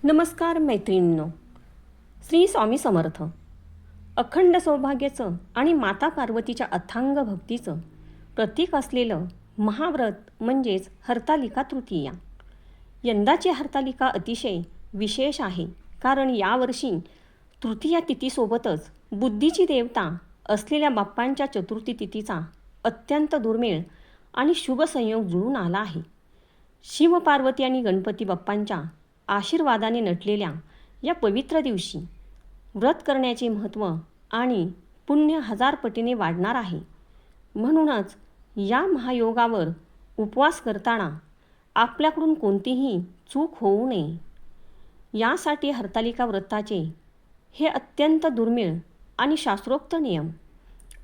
नमस्कार मैत्रिणींनो. श्री स्वामी समर्थ. अखंड सौभाग्याचं आणि माता पार्वतीच्या अथांग भक्तीचं प्रतीक असलेलं महाव्रत म्हणजेच हरतालिका तृतीया. यंदाची हरतालिका अतिशय विशेष आहे, कारण यावर्षी तृतीया तिथीसोबतच बुद्धीची देवता असलेल्या बाप्पांच्या चतुर्थी तिथीचा अत्यंत दुर्मिळ आणि शुभ संयोग जुळून आला आहे. शिव पार्वती आणि गणपती बाप्पांच्या आशीर्वादाने नटलेल्या या पवित्र दिवशी व्रत करण्याचे महत्त्व आणि पुण्य 1000 पटीने वाढणार आहे. म्हणूनच या महायोगावर उपवास करताना आपल्याकडून कोणतीही चूक होऊ नये, यासाठी हरतालिका व्रताचे हे अत्यंत दुर्मिळ आणि शास्त्रोक्त नियम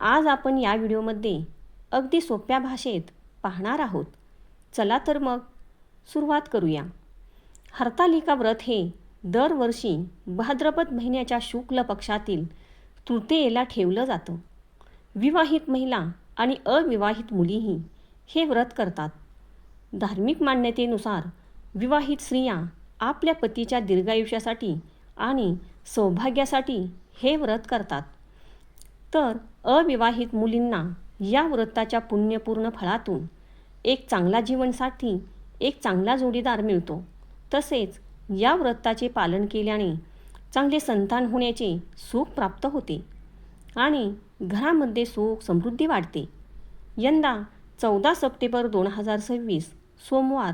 आज आपण या व्हिडिओमध्ये अगदी सोप्या भाषेत पाहणार आहोत. चला तर मग सुरुवात करूया. हरतालिका व्रत हे दरवर्षी भाद्रपद महिन्याच्या शुक्ल पक्षातील तृतीयेला ठेवलं जातं. विवाहित महिला आणि अविवाहित मुलीही हे व्रत करतात. धार्मिक मान्यतेनुसार विवाहित स्त्रिया आपल्या पतीच्या दीर्घायुष्यासाठी आणि सौभाग्यासाठी हे व्रत करतात, तर अविवाहित मुलींना या व्रताच्या पुण्यपूर्ण फळातून एक चांगला जीवनसाथी, एक चांगला जोडीदार मिळतो. तसेच या व्रताचे पालन केल्याने चांगले संतान होण्याचे सुख प्राप्त होते आणि घरामध्ये सुख समृद्धी वाढते. यंदा 14 सप्टेंबर 2026 सोमवार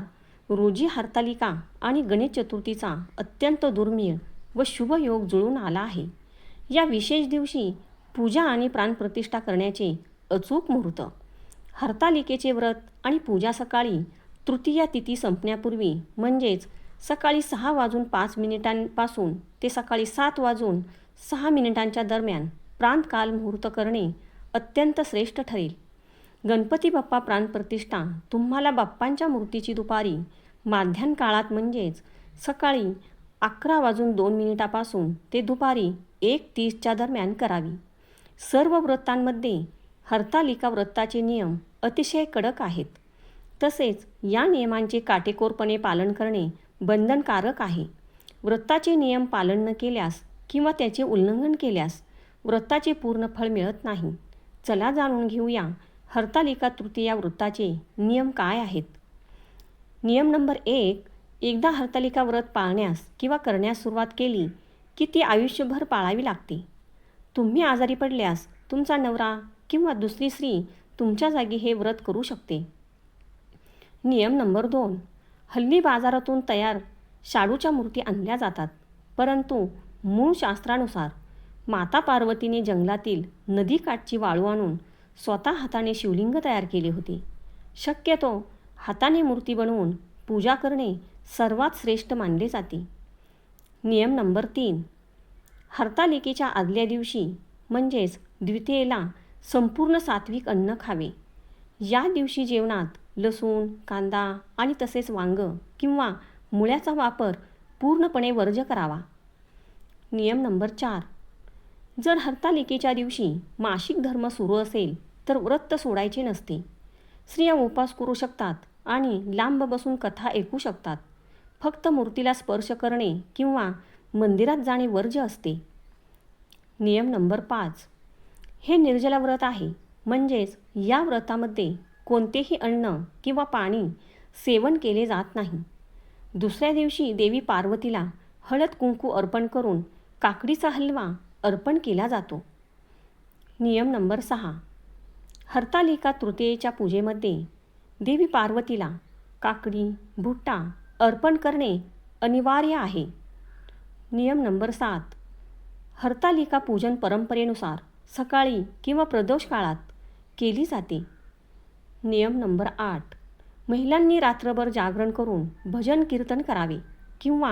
रोजी हरतालिका आणि गणेश चतुर्थीचा अत्यंत दुर्मिळ व शुभ योग जुळून आला आहे. या विशेष दिवशी पूजा आणि प्राणप्रतिष्ठा करण्याचे अचूक मुहूर्त. हरतालिकेचे व्रत आणि पूजा सकाळी तृतीया तिथी संपण्यापूर्वी म्हणजेच सकाळी 6:05 ते सकाळी 7:06 दरम्यान प्रातःकाल मुहूर्त करणे अत्यंत श्रेष्ठ ठरेल. गणपती बाप्पा प्राणप्रतिष्ठा तुम्हाला बाप्पांच्या मूर्तीची दुपारी माध्यान्ह काळात म्हणजेच सकाळी 11:02 ते दुपारी 1:30 दरम्यान करावी. सर्व व्रतांमध्ये हरतालिका व्रताचे नियम अतिशय कडक आहेत. तसेच या नियमांचे काटेकोरपणे पालन करणे बंधनकारक आहे. व्रताचे नियम पालन न केल्यास किंवा त्याचे उल्लंघन केल्यास व्रताचे पूर्ण फळ मिळत नाही. चला जाणून घेऊया हरतालिका तृतीया व्रताचे नियम काय आहेत. नियम नंबर 1. एकदा हरतालिका व्रत पाळण्यास किंवा करण्यास सुरुवात केली की ती आयुष्यभर पाळावी लागते. तुम्ही आजारी पडल्यास तुमचा नवरा किंवा दुसरी स्त्री तुमच्या जागी हे व्रत करू शकते. नियम नंबर 2. हल्ली बाजारातून तयार शाडूच्या मूर्ती आणल्या जातात, परंतु मूळ शास्त्रानुसार माता पार्वतीने जंगलातील नदीकाठची वाळू आणून स्वतः हाताने शिवलिंग तयार केले होते. शक्यतो हाताने मूर्ती बनवून पूजा करणे सर्वात श्रेष्ठ मानले जाते. नियम नंबर 3. हरतालिकेच्या आदल्या दिवशी म्हणजेच द्वितीयेला संपूर्ण सात्विक अन्न खावे. या दिवशी जेवणात लसूण, कांदा आणि तसेच वांग किंवा मुळ्याचा वापर पूर्णपणे वर्ज्य करावा. नियम नंबर 4. जर हरतालिकेच्या दिवशी मासिक धर्म सुरू असेल तर व्रत सोडायचे नसते. स्त्रिया उपवास करू शकतात आणि लांब बसून कथा ऐकू शकतात. फक्त मूर्तीला स्पर्श करणे किंवा मंदिरात जाणे वर्ज्य असते. नियम नंबर 5. हे निर्जला व्रत आहे, म्हणजेच या व्रतामध्ये कोणतेही अन्न किंवा पाणी सेवन केले जात नाही. दुसऱ्या दिवशी देवी पार्वतीला हळद कुंकू अर्पण करून काकडीचा हलवा अर्पण केला जातो. नियम नंबर 6. हरतालिका तृतीयेच्या पूजेमध्ये देवी पार्वतीला काकडी, भुट्टा अर्पण करणे अनिवार्य आहे. नियम नंबर 7. हरतालिका पूजन परंपरेनुसार सकाळी किंवा प्रदोष काळात केली जाते. नियम नंबर 8. महिलांनी रात्रभर जागरण करून भजन कीर्तन करावे किंवा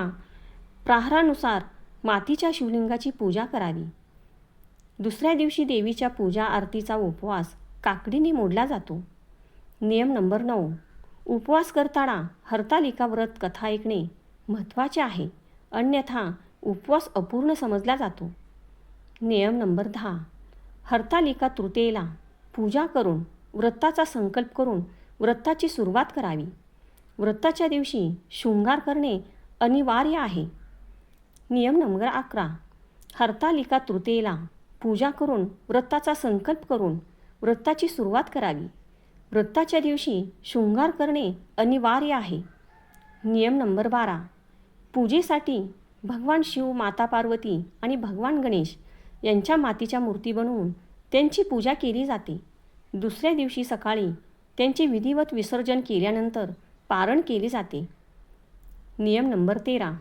प्रहारानुसार मातीच्या शिवलिंगाची पूजा करावी. दुसऱ्या दिवशी देवीच्या पूजा आरतीचा उपवास काकडीने मोडला जातो. नियम नंबर 9. उपवास करताना हरतालिका व्रत कथा ऐकणे महत्त्वाचे आहे, अन्यथा उपवास अपूर्ण समजला जातो. नियम नंबर 10. हरतालिका तृतीयेला पूजा करून व्रताचा संकल्प करून व्रताची सुरुवात करावी. व्रताच्या दिवशी शृंगार करणे अनिवार्य आहे. नियम नंबर 11. हरतालिका तृतीयेला पूजा करून व्रताचा संकल्प करून व्रताची सुरुवात करावी. व्रताच्या दिवशी शृंगार करणे अनिवार्य आहे. नियम नंबर 12. पूजेसाठी भगवान शिव, माता पार्वती आणि भगवान गणेश यांच्या मातीच्या मूर्ती बनवून त्यांची पूजा केली जाते. दुसऱ्या दिवशी सकाळी त्यांचे विधिवत विसर्जन केल्यानंतर पारण केले जाते. नियम नंबर 13.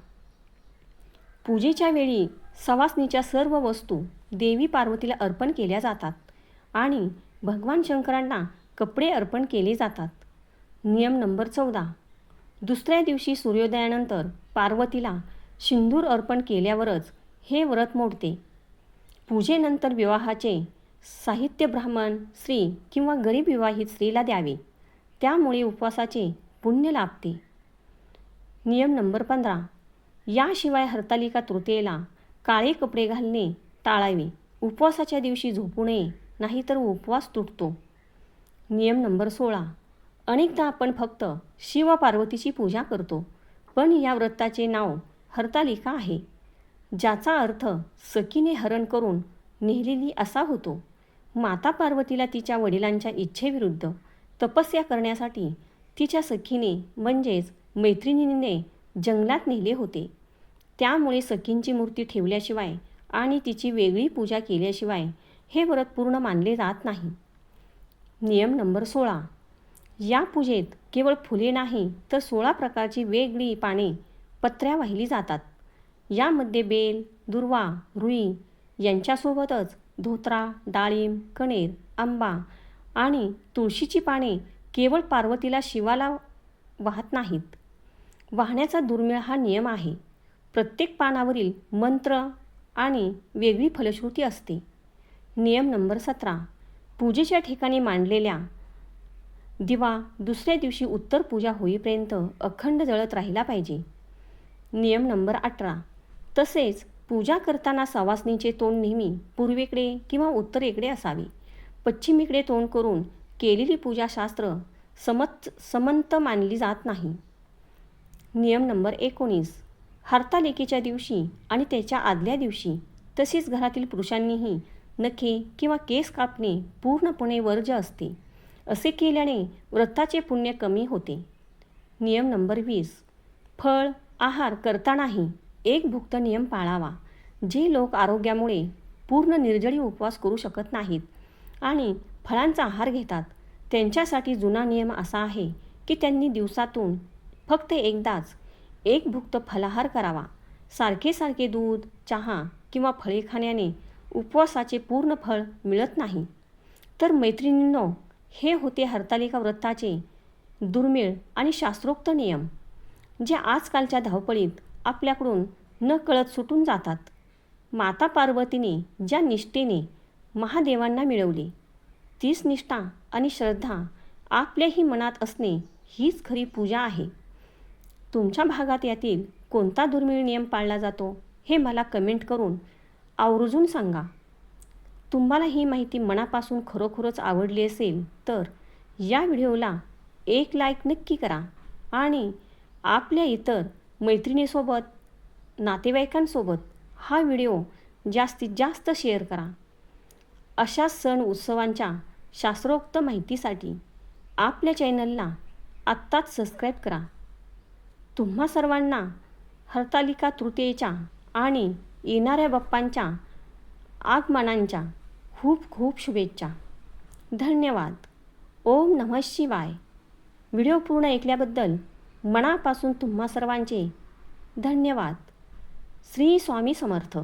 पूजेच्या वेळी सवासणीच्या सर्व वस्तू देवी पार्वतीला अर्पण केल्या जातात आणि भगवान शंकरांना कपडे अर्पण केले जातात. नियम नंबर 14. दुसऱ्या दिवशी सूर्योदयानंतर पार्वतीला सिंदूर अर्पण केल्यावरच हे व्रत मोडते. पूजेनंतर विवाहाचे साहित्य ब्राह्मण, स्त्री किंवा गरीब विवाहित स्त्रीला द्यावे. त्यामुळे उपवासाचे पुण्य लाभते. नियम नंबर 15. याशिवाय हरतालिका तृतीयेला काळे कपडे घालणे टाळावे. उपवासाच्या दिवशी झोपू नये, नाहीतर उपवास तुटतो. नियम नंबर 16. अनेकदा आपण फक्त शिव पार्वतीची पूजा करतो, पण या व्रताचे नाव हरतालिका आहे, ज्याचा अर्थ सखीने हरण करून नेलेली असा होतो. माता पार्वतीला तिच्या वडिलांच्या इच्छेविरुद्ध तपस्या करण्यासाठी तिच्या सखीने म्हणजेच मैत्रिणीने जंगलात नेले होते. त्यामुळे सखींची मूर्ती ठेवल्याशिवाय आणि तिची वेगळी पूजा केल्याशिवाय हे व्रत पूर्ण मानले जात नाही. नियम नंबर 16. या पूजेत केवळ फुले नाही तर 16 प्रकारची वेगळी पाने पत्र्या वाहिली जातात. यामध्ये बेल, दुर्वा, रुई यांच्यासोबतच धोत्रा, डाळिंब, कणेर, आंबा आणि तुळशीची पाने केवळ पार्वतीला शिवाला वाहत नाहीत. वाहण्याचा दुर्मिळ हा नियम आहे. प्रत्येक पानावरील मंत्र आणि वेगळी फलश्रुती असते. नियम नंबर 17. पूजेच्या ठिकाणी मांडलेल्या दिवा दुसऱ्या दिवशी उत्तर पूजा होईपर्यंत अखंड जळत राहिला पाहिजे. नियम नंबर 18. तसेच पूजा करताना सवासणीचे तोंड नेहमी पूर्वेकडे किंवा उत्तरेकडे असावे. पश्चिमेकडे तोंड करून केलेली पूजाशास्त्र समंत मानली जात नाही. नियम नंबर 19. हरतालिकेच्या दिवशी आणि त्याच्या आदल्या दिवशी तसेच घरातील पुरुषांनीही नखे किंवा केस कापणे पूर्णपणे वर्ज्य असते. असे केल्याने व्रताचे पुण्य कमी होते. नियम नंबर 20. फळ आहार करतानाही एक भुक्त नियम पाळावा. जे लोक आरोग्यामुळे पूर्ण निर्जळी उपवास करू शकत नाहीत आणि फळांचा आहार घेतात, त्यांच्यासाठी जुना नियम असा आहे की त्यांनी दिवसातून फक्त एकदाच एक भुक्त फलाहार करावा. सारखे दूध, चहा किंवा फळे खाण्याने उपवासाचे पूर्ण फळ मिळत नाही. तर मैत्रिणींनो, हे होते हरतालिका व्रताचे दुर्मिळ आणि शास्त्रोक्त नियम, जे आजकालच्या धावपळीत आपल्याकडून न कळत सुटून जातात. माता पार्वतीने ज्या निष्ठेने महादेवांना मिळवले, तीच निष्ठा आणि श्रद्धा आपल्याही मनात असणे हीच खरी पूजा आहे. तुमच्या भागात यातील कोणता दुर्मिळ नियम पाळला जातो हे मला कमेंट करून आवर्जून सांगा. तुम्हाला ही माहिती मनापासून खरोखरच आवडली असेल तर या व्हिडिओला एक लाईक नक्की करा आणि आपल्या इतर मैत्रिणीसोबत, नातेवाईकांसोबत हा व्हिडिओ जास्तीत जास्त शेअर करा. अशा सण उत्सवांच्या शास्त्रोक्त माहितीसाठी आपल्या चॅनलला आत्ताच सबस्क्राईब करा. तुम्हा सर्वांना हरतालिका तृतीयेच्या आणि येणाऱ्या बाप्पांच्या आगमनांच्या खूप खूप शुभेच्छा. धन्यवाद. ओम नमः शिवाय. व्हिडिओ पूर्ण ऐकल्याबद्दल मनापासून तुम्हा सर्वांचे धन्यवाद. श्री स्वामी समर्थ.